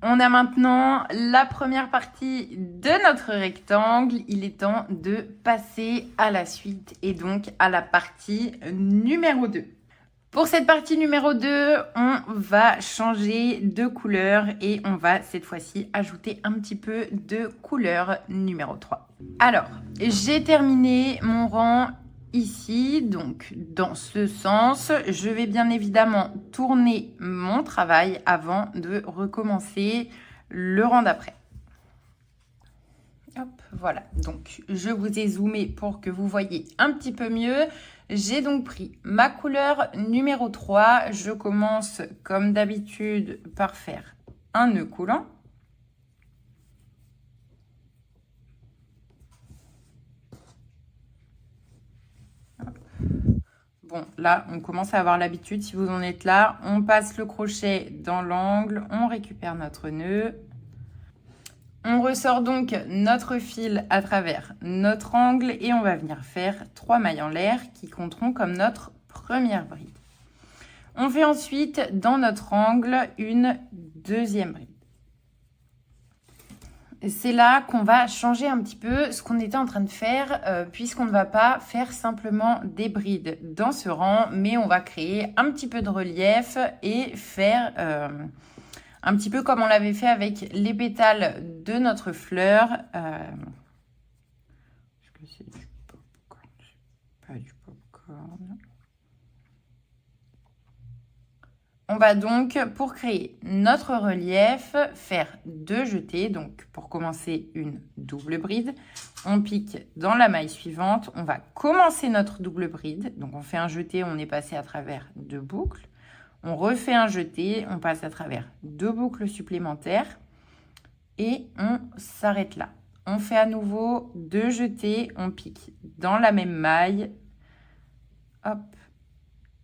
On a maintenant la première partie de notre rectangle. Il est temps de passer à la suite et donc à la partie numéro 2. Pour cette partie numéro 2, on va changer de couleur et on va cette fois-ci ajouter un petit peu de couleur numéro 3. Alors, j'ai terminé mon rang ici, donc dans ce sens. Je vais bien évidemment tourner mon travail avant de recommencer le rang d'après. Hop, voilà, donc je vous ai zoomé pour que vous voyez un petit peu mieux. J'ai donc pris ma couleur numéro 3. Je commence comme d'habitude par faire un nœud coulant. Bon, là, on commence à avoir l'habitude. Si vous en êtes là, on passe le crochet dans l'angle, on récupère notre nœud. On ressort donc notre fil à travers notre angle et on va venir faire 3 mailles en l'air qui compteront comme notre première bride. On fait ensuite dans notre angle une deuxième bride. C'est là qu'on va changer un petit peu ce qu'on était en train de faire puisqu'on ne va pas faire simplement des brides dans ce rang, mais on va créer un petit peu de relief et faire un petit peu comme on l'avait fait avec les pétales de notre fleur. Est-ce que c'est du popcorn? Pas du popcorn. On va donc, pour créer notre relief, faire 2 jetés. Donc, pour commencer, une double bride. On pique dans la maille suivante. On va commencer notre double bride. Donc, on fait un jeté, on est passé à travers 2 boucles. On refait un jeté, on passe à travers 2 boucles supplémentaires. Et on s'arrête là. On fait à nouveau 2 jetés, on pique dans la même maille. Hop.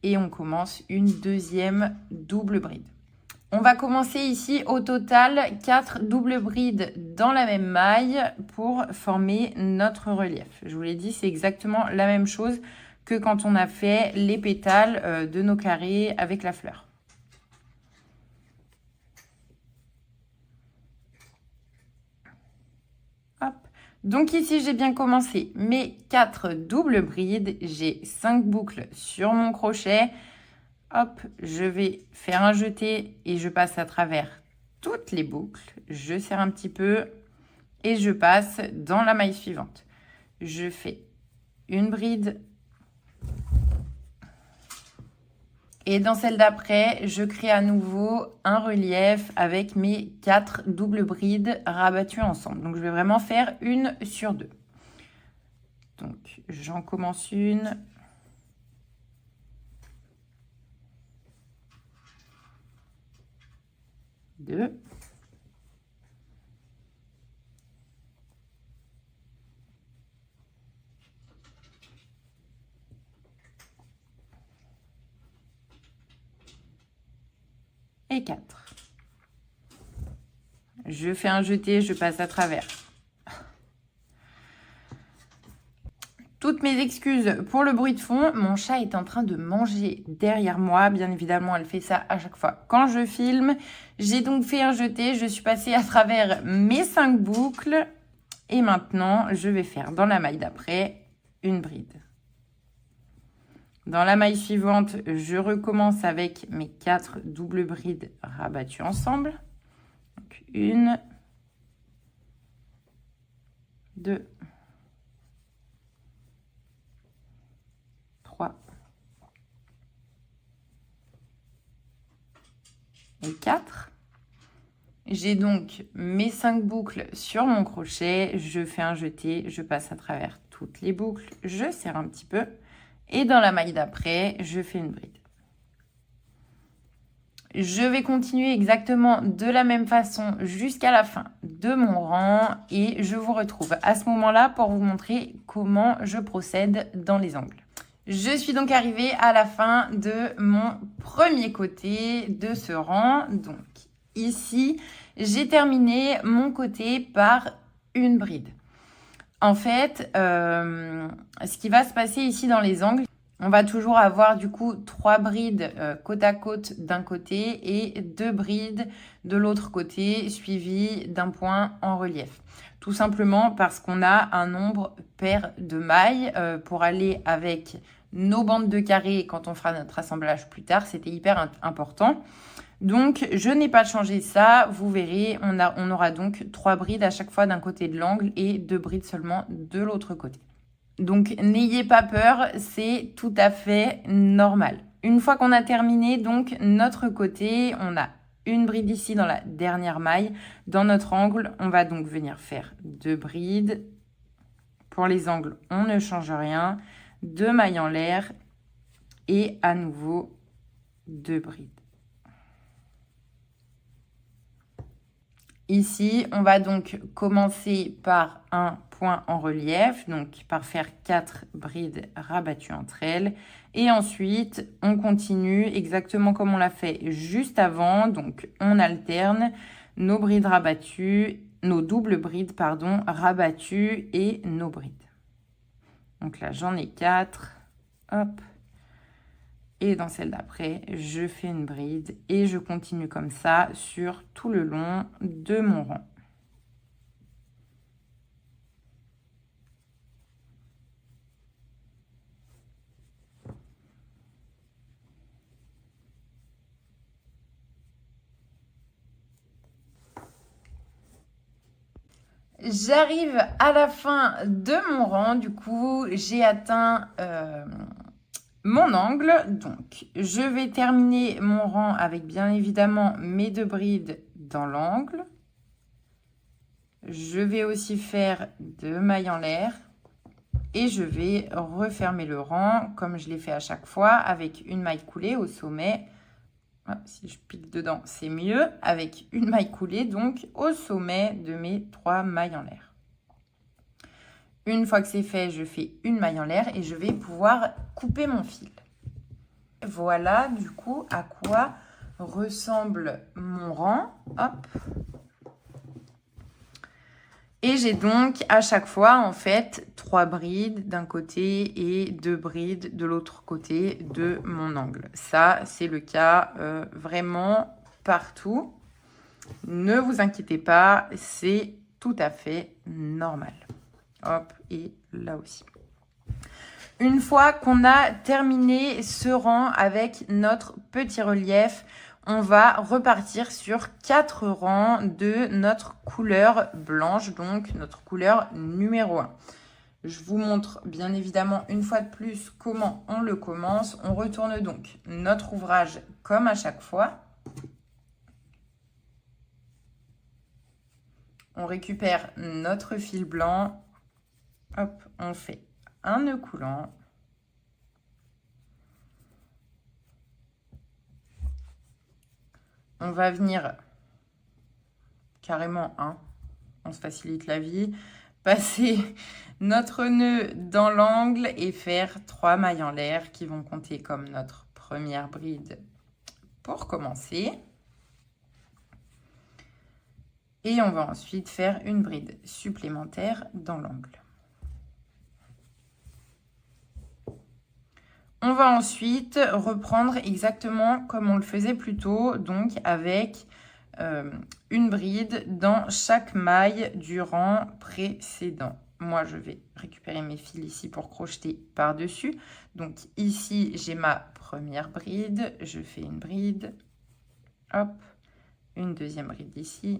Et on commence une deuxième double bride. On va commencer ici au total 4 doubles brides dans la même maille pour former notre relief. Je vous l'ai dit, c'est exactement la même chose que quand on a fait les pétales de nos carrés avec la fleur. Hop. Donc ici, j'ai bien commencé mes 4 doubles brides. J'ai 5 boucles sur mon crochet. Hop, je vais faire un jeté et je passe à travers toutes les boucles. Je serre un petit peu et je passe dans la maille suivante. Je fais une bride. Et dans celle d'après, je crée à nouveau un relief avec mes 4 doubles brides rabattues ensemble. Donc, je vais vraiment faire une sur 2. Donc, j'en commence une. Deux. Et 4. Je fais un jeté, je passe à travers. Toutes mes excuses pour le bruit de fond. Mon chat est en train de manger derrière moi. Bien évidemment, elle fait ça à chaque fois quand je filme. J'ai donc fait un jeté. Je suis passée à travers mes 5 boucles. Et maintenant, je vais faire dans la maille d'après une bride. Dans la maille suivante, je recommence avec mes 4 doubles brides rabattues ensemble. Donc, 1, 2, 3 et 4. J'ai donc mes 5 boucles sur mon crochet. Je fais un jeté, je passe à travers toutes les boucles. Je serre un petit peu. Et dans la maille d'après, je fais une bride. Je vais continuer exactement de la même façon jusqu'à la fin de mon rang et je vous retrouve à ce moment-là pour vous montrer comment je procède dans les angles. Je suis donc arrivée à la fin de mon premier côté de ce rang. Donc ici, j'ai terminé mon côté par une bride. En fait, ce qui va se passer ici dans les angles, On va toujours avoir du coup 3 brides côte à côte d'un côté et 2 brides de l'autre côté, suivies d'un point en relief. Tout simplement parce qu'on a un nombre pair de mailles pour aller avec nos bandes de carré quand on fera notre assemblage plus tard. C'était hyper important. Donc, je n'ai pas changé ça. Vous verrez, on aura donc 3 brides à chaque fois d'un côté de l'angle et 2 brides seulement de l'autre côté. Donc, n'ayez pas peur, c'est tout à fait normal. Une fois qu'on a terminé donc notre côté, on a une bride ici dans la dernière maille. Dans notre angle, on va donc venir faire 2 brides. Pour les angles, on ne change rien. 2 mailles en l'air et à nouveau 2 brides. Ici, on va donc commencer par un point en relief, donc par faire 4 brides rabattues entre elles. Et ensuite, on continue exactement comme on l'a fait juste avant. Donc, on alterne nos brides rabattues, nos doubles brides, pardon, rabattues et nos brides. Donc là, j'en ai 4. Hop. Et dans celle d'après, je fais une bride et je continue comme ça sur tout le long de mon rang. J'arrive à la fin de mon rang, du coup, j'ai atteint mon angle. Donc, je vais terminer mon rang avec bien évidemment mes 2 brides dans l'angle. Je vais aussi faire 2 mailles en l'air et je vais refermer le rang comme je l'ai fait à chaque fois avec une maille coulée au sommet. Si je pique dedans, c'est mieux. Avec une maille coulée, donc au sommet de mes 3 mailles en l'air. Une fois que c'est fait, je fais une maille en l'air et je vais pouvoir couper mon fil. Voilà du coup à quoi ressemble mon rang. Hop. Et j'ai donc à chaque fois en fait 3 brides d'un côté et 2 brides de l'autre côté de mon angle. Ça, c'est le cas vraiment partout. Ne vous inquiétez pas, c'est tout à fait normal. Hop, et là aussi. Une fois qu'on a terminé ce rang avec notre petit relief, on va repartir sur 4 rangs de notre couleur blanche, donc notre couleur numéro 1. Je vous montre bien évidemment une fois de plus comment on le commence. On retourne donc notre ouvrage comme à chaque fois. On récupère notre fil blanc. Hop, on fait un nœud coulant. On va venir carrément on se facilite la vie, passer notre nœud dans l'angle et faire 3 mailles en l'air qui vont compter comme notre première bride pour commencer. Et on va ensuite faire une bride supplémentaire dans l'angle. On va ensuite reprendre exactement comme on le faisait plus tôt, donc avec une bride dans chaque maille du rang précédent. Moi, je vais récupérer mes fils ici pour crocheter par-dessus. Donc ici, j'ai ma première bride. Je fais une bride. Hop, une deuxième bride ici.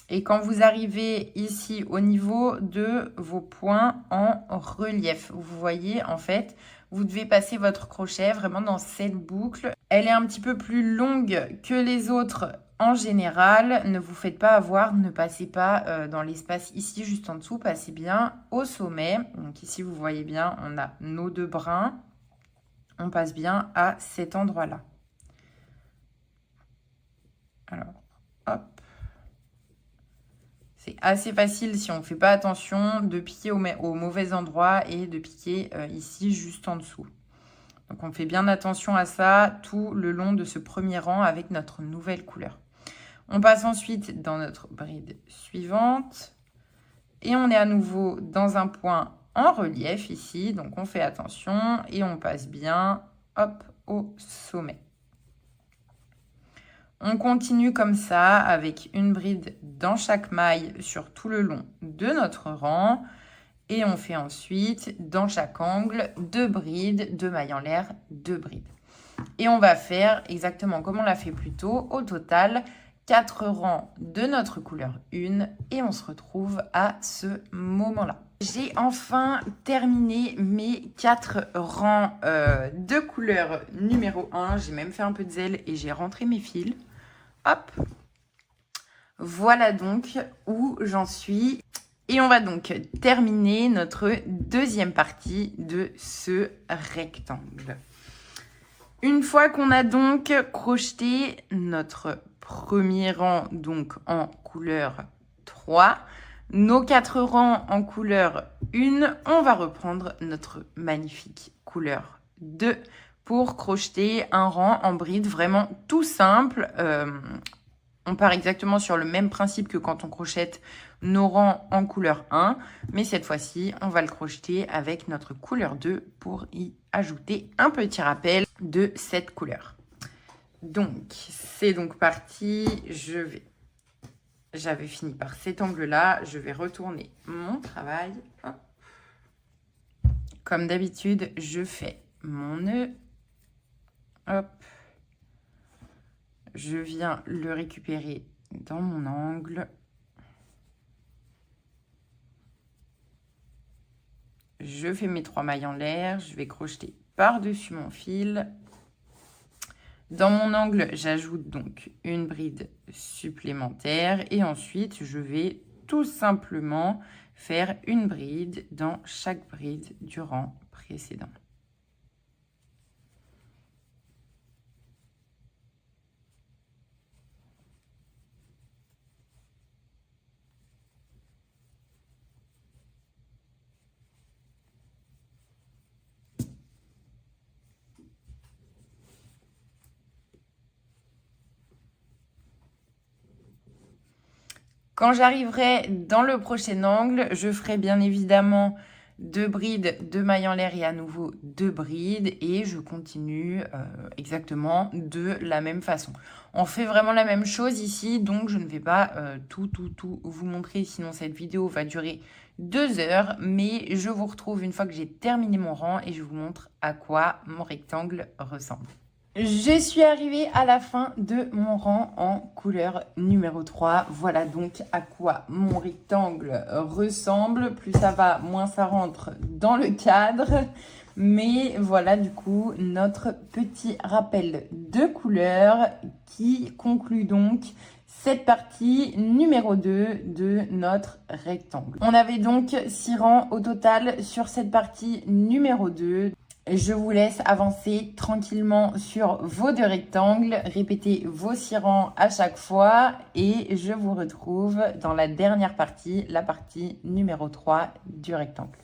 Et quand vous arrivez ici au niveau de vos points en relief, vous voyez en fait, vous devez passer votre crochet vraiment dans cette boucle. Elle est un petit peu plus longue que les autres en général. Ne vous faites pas avoir, ne passez pas dans l'espace ici juste en dessous, passez bien au sommet. Donc ici vous voyez bien, on a nos 2 brins. On passe bien à cet endroit-là. Alors, hop. C'est assez facile si on ne fait pas attention de piquer au mauvais endroit et de piquer ici juste en dessous. Donc on fait bien attention à ça tout le long de ce premier rang avec notre nouvelle couleur. On passe ensuite dans notre bride suivante. Et on est à nouveau dans un point en relief ici. Donc, on fait attention et on passe bien, hop, au sommet. On continue comme ça avec une bride dans chaque maille sur tout le long de notre rang. Et on fait ensuite, dans chaque angle, 2 brides, 2 mailles en l'air, 2 brides. Et on va faire exactement comme on l'a fait plus tôt, au total, 4 rangs de notre couleur 1 et on se retrouve à ce moment-là. J'ai enfin terminé mes 4 rangs de couleur numéro 1. J'ai même fait un peu de zèle et j'ai rentré mes fils. Hop! Voilà donc où j'en suis. Et on va donc terminer notre deuxième partie de ce rectangle. Une fois qu'on a donc crocheté notre premier rang donc en couleur 3, nos 4 rangs en couleur 1, on va reprendre notre magnifique couleur 2 pour crocheter un rang en bride vraiment tout simple. On part exactement sur le même principe que quand on crochette nos rangs en couleur 1, mais cette fois-ci, on va le crocheter avec notre couleur 2 pour y ajouter un petit rappel de cette couleur. Donc, c'est donc parti. J'avais fini par cet angle-là. Je vais retourner mon travail. Hop. Comme d'habitude, je fais mon nœud. Hop. Je viens le récupérer dans mon angle. Je fais mes 3 mailles en l'air. Je vais crocheter par-dessus mon fil. Dans mon angle, j'ajoute donc une bride supplémentaire. Et ensuite, je vais tout simplement faire une bride dans chaque bride du rang précédent. Quand j'arriverai dans le prochain angle, je ferai bien évidemment 2 brides, 2 mailles en l'air et à nouveau 2 brides. Et je continue exactement de la même façon. On fait vraiment la même chose ici, donc je ne vais pas tout vous montrer, sinon cette vidéo va durer 2 heures. Mais je vous retrouve une fois que j'ai terminé mon rang et je vous montre à quoi mon rectangle ressemble. Je suis arrivée à la fin de mon rang en couleur numéro 3. Voilà donc à quoi mon rectangle ressemble. Plus ça va, moins ça rentre dans le cadre. Mais voilà du coup notre petit rappel de couleurs qui conclut donc cette partie numéro 2 de notre rectangle. On avait donc 6 rangs au total sur cette partie numéro 2. Je vous laisse avancer tranquillement sur vos 2 rectangles, répétez vos 6 rangs à chaque fois et je vous retrouve dans la dernière partie, la partie numéro 3 du rectangle.